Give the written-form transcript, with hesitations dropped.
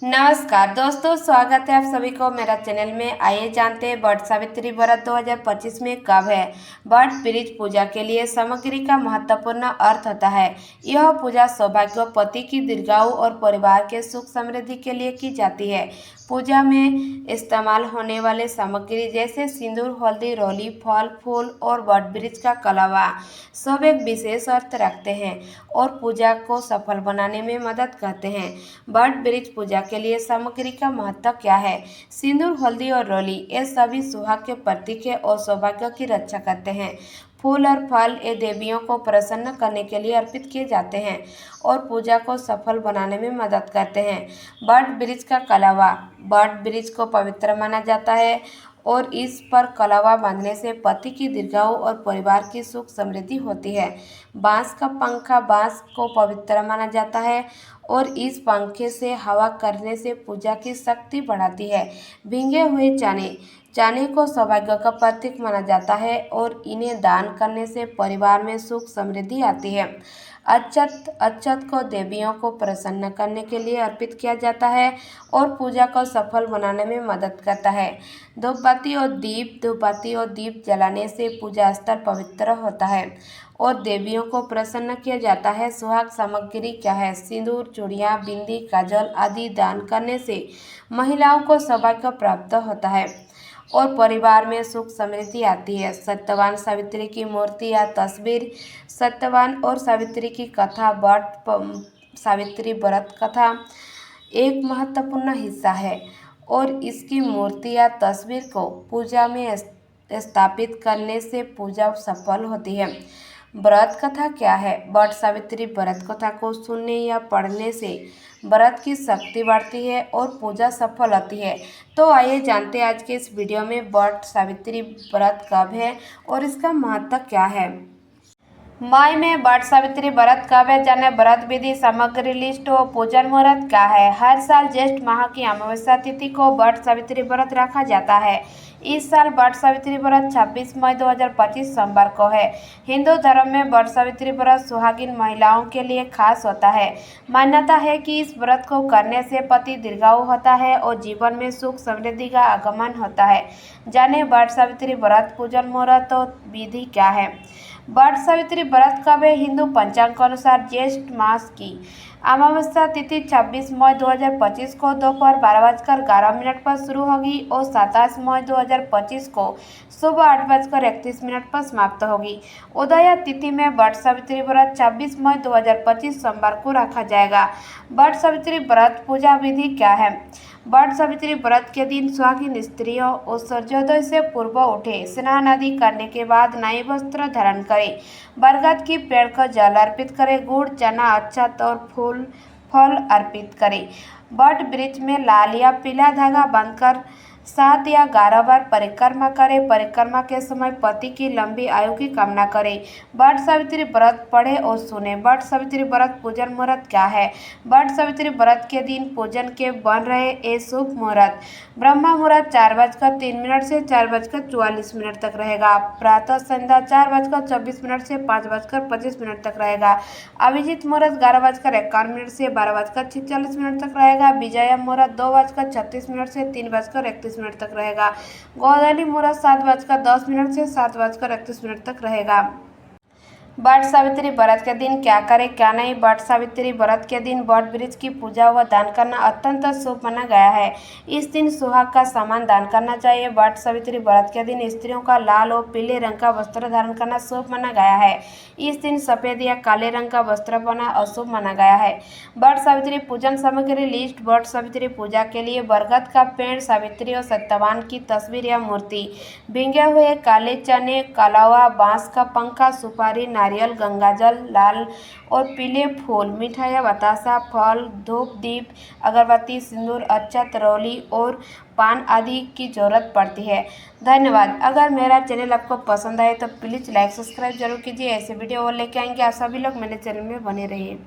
नमस्कार दोस्तों, स्वागत है आप सभी को मेरा चैनल में। आइए जानते हैं वट सावित्री व्रत 2025 में कब है। वट वृक्ष पूजा के लिए सामग्री का महत्वपूर्ण अर्थ होता है। यह पूजा सौभाग्य, पति की दीर्घायु और परिवार के सुख समृद्धि के लिए की जाती है। पूजा में इस्तेमाल होने वाले सामग्री जैसे सिंदूर, हल्दी, रोली, फल, फूल और वट वृक्ष का कलवा सब एक विशेष अर्थ रखते हैं और पूजा को सफल बनाने में मदद करते हैं। वट वृक्ष पूजा के लिए सामग्री का महत्व क्या है। सिंदूर, हल्दी और रोली ये सभी सुहाग के प्रतीक है और सौभाग्य की रक्षा करते हैं। फूल और फल ये देवियों को प्रसन्न करने के लिए अर्पित किए जाते हैं और पूजा को सफल बनाने में मदद करते हैं। वट वृक्ष का कलवा, वट वृक्ष को पवित्र माना जाता है और इस पर कलवा बांधने से पति की दीर्घायु और परिवार की सुख समृद्धि होती है। बांस का पंखा, बांस को पवित्र माना जाता है और इस पंखे से हवा करने से पूजा की शक्ति बढ़ाती है। भींगे हुए चने, चने को सौभाग्य का प्रतीक माना जाता है और इन्हें दान करने से परिवार में सुख समृद्धि आती है। अक्षत, अक्षत को देवियों को प्रसन्न करने के लिए अर्पित किया जाता है और पूजा को सफल बनाने में मदद करता है। धूपबत्ती और दीप, धूपबत्ती और दीप जलाने से पूजा स्थल पवित्र होता है और देवियों को प्रसन्न किया जाता है। सुहाग सामग्री क्या है। सिंदूर, चूड़ियाँ, बिंदी, काजल आदि दान करने से महिलाओं को सौभाग्य प्राप्त होता है और परिवार में सुख समृद्धि आती है। सत्यवान सावित्री की मूर्ति या तस्वीर, सत्यवान और सावित्री की कथा वट सावित्री व्रत कथा एक महत्वपूर्ण हिस्सा है और इसकी मूर्ति या तस्वीर को पूजा में स्थापित करने से पूजा सफल होती है। व्रत कथा क्या है। वट सावित्री व्रत कथा को सुनने या पढ़ने से व्रत की शक्ति बढ़ती है और पूजा सफल होती है। तो आइए जानते हैं आज के इस वीडियो में वट सावित्री व्रत कब है और इसका महत्व क्या है। मई में वट सावित्री व्रत कब है, जाने व्रत विधि, सामग्री लिस्ट और पूजन मुहूर्त क्या है। हर साल ज्येष्ठ माह की अमावस्या तिथि को वट सावित्री व्रत रखा जाता है। इस साल वट सावित्री व्रत 26 मई 2025 सोमवार को है। हिंदू धर्म में वट सावित्री व्रत सुहागिन महिलाओं के लिए खास होता है। मान्यता है कि इस व्रत को करने से पति दीर्घायु होता है और जीवन में सुख समृद्धि का आगमन होता है। जाने वट सावित्री व्रत पूजन मुहूर्त और विधि क्या है। वट सावित्री व्रत कब है। हिंदू पंचांग के अनुसार ज्येष्ठ मास की अमावस्या तिथि 26 मई 2025 को दोपहर 12:11 पर शुरू होगी और 27 मई 2025 को सुबह 8:31 पर समाप्त होगी। उदया तिथि में वट सावित्री व्रत 26 मई 2025 सोमवार को रखा जाएगा। वट सावित्री व्रत पूजा विधि क्या है। वट सावित्री व्रत के दिन सुहागिन स्त्रियों और सूर्योदय से पूर्व उठे, स्नान आदि करने के बाद नए वस्त्र धारण करें, बरगद की पेड़ को जल अर्पित करें, गुड़, चना, अक्षत और फल अर्पित करें। वट वृक्ष में लाल या पीला धागा बांधकर 7 या 11 बार परिक्रमा करें। परिक्रमा के समय पति की लंबी आयु की कामना करें। वट सावित्री व्रत पढ़े और सुने। वट सावित्री व्रत पूजन मुहूर्त क्या है। वट सावित्री व्रत के दिन पूजन के बन रहे ये शुभ मुहूर्त। ब्रह्म मुहूर्त 4:03 से 4:44 तक रहेगा। प्रातः संध्या 4:24 से 5:25 तक रहेगा। अभिजीत मुहूर्त 11:51 से 12:46 तक रहेगा। विजय मुहूर्त 2:36 से 3:31 तक रहेगा। गोधूली मुहूर्त 7:10 से 7:31 तक रहेगा। वट सावित्री व्रत के दिन क्या करें क्या नहीं। वट सावित्री व्रत के दिन वट वृक्ष की पूजा व दान करना अत्यंत शुभ माना गया है। इस दिन सुहाग का सामान दान करना चाहिए। वट सावित्री व्रत के दिन स्त्रियों का लाल और पीले रंग का वस्त्र धारण करना शुभ माना गया है। इस दिन सफेद या काले रंग का वस्त्र पहनना अशुभ माना गया है। वट सावित्री पूजन सामग्री लिस्ट। वट सावित्री पूजा के लिए बरगद का पेड़, सावित्री और सत्यवान की तस्वीर या मूर्ति, भींगे हुए काले चने, कलवा, बांस का पंखा, सुपारी, नारियल, गंगाजल, लाल और पीले फूल, मिठाइयाँ, बतासा, फल, धूप, दीप, अगरबत्ती, सिंदूर, अक्षत, रोली और पान आदि की जरूरत पड़ती है। धन्यवाद। अगर मेरा चैनल आपको पसंद आए तो प्लीज़ लाइक सब्सक्राइब जरूर कीजिए। ऐसे वीडियो और लेके आएंगे। आप सभी लोग मेरे चैनल में बने रहिए।